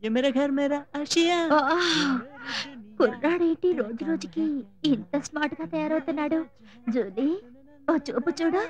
ये मेरा घर मेरा आशिया కుర్రాడేంటి రోజు రోజుకి ఇంత స్మార్ట్ గా తయారవుతున్నాడు. జూలీ ఓ చూపు చూడు.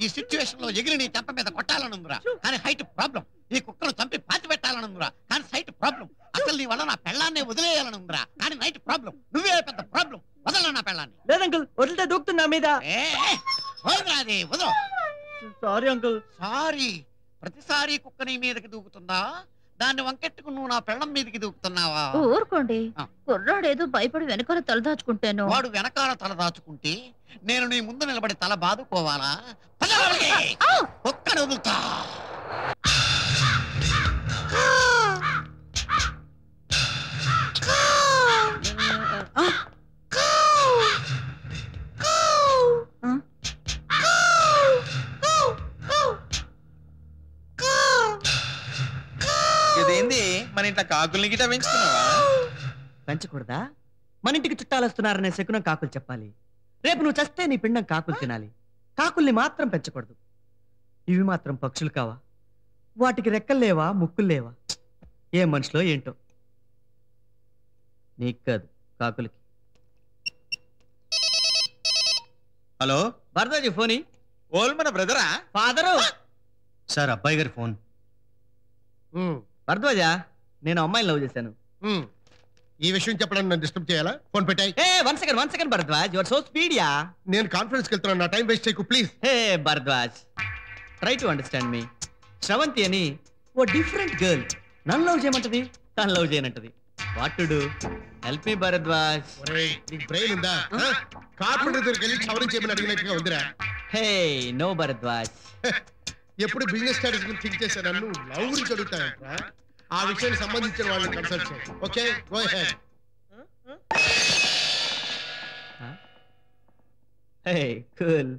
ఈ సిచ్యువేషన్ లో ఎగిరి నీ చెంప మీద కొట్టాలనుందిరా కానీ హైట్ ప్రాబ్లం. ఈ కుక్కను చంపి పాతి పెట్టాలనుందిరా కానీ సైట్ ప్రాబ్లం. అసలు నీ వల్ల నా పెళ్ళాన్ని వదిలేయాలనుందిరా కానీ నైట్ ప్రాబ్లం. నువ్వే పెద్ద ప్రాబ్లం. వదల నా పెళ్ళాన్ని. లేదు అంకుల్, వదిలితే దూకుతున్నా మీద. వదలరాది, వదలు. Sorry uncle. సారీ? ప్రతిసారి కుక్క నీ మీదకి దూకుతుందా? దాన్ని వంకెట్టుకు నువ్వు నా పెళ్ళం మీదకి దూకుతున్నావా? ఊరుకోండి, కుర్రాడేదో భయపడి వెనకాల తలదాచుకుంటాను. వాడు వెనకాల తల దాచుకుంటే నేను నీ ముందు నిలబడి తల బాదుకోవాలా? కుక్కను వదులుతా. ఇదేంది మన ఇంట్లో కాకుల్ని గిట్ట పెంచుతున్నావా? పెంచకూడదా? మన ఇంటికి చుట్టాలు వస్తున్నారనే శకునం కాకులు చెప్పాలి. రేపు నువ్వు చస్తే నీ పిండం కాకులు తినాలి. కాకుల్ని మాత్రం పెంచకూడదు. ఇవి మాత్రం పక్షులు కావా? వాటికి రెక్కలు లేవా, ముక్కులు లేవా? ఏ మనుషులో ఏంటో. నీకు కాదు, కాకులకి. హలో భరద్వాజీ ఫోని. ఓల్ మన బ్రదరా? ఫాదరు. సార్, అబ్బాయి గారి ఫోన్. భరద్వాజా, నేను అమ్మాయిని లవ్ చేశాను. ఈ విషయం చెప్పడానికి నన్ను డిస్టర్బ్ చేయాలా? ఫోన్ పెట్టాయి. One second Bharadwaj, your so speed yeah. నేను కాన్ఫరెన్స్ కి వెళ్తున్నాను, నా టైం వేస్ట్ చేయకు please. Hey Bharadwaj, try to understand me. Sravanthi అని ఓ డిఫరెంట్ గర్ల్ నన్ను లవ్ చేయమంటది, తను లవ్ చేయనంటది. What to do? Help me Bharadwaj. నీకు బ్రెయిన్ ఉందా? కార్పొరేటర్ దగ్గరికి వెళ్ళి క్షవరం చేయమని అడిగినట్టుగా ఉందిరా. Hey no Bharadwaj. ఎప్పుడు బిజినెస్ స్టడీస్ గురించి థింక్ చేశాను, నన్ను లవ్ గురించి అడుగుతానంట. ఆ విషయానికి సంబంధించిన వాళ్ళని కన్సల్ట్ చేయి. Okay, go ahead. హే కూల్.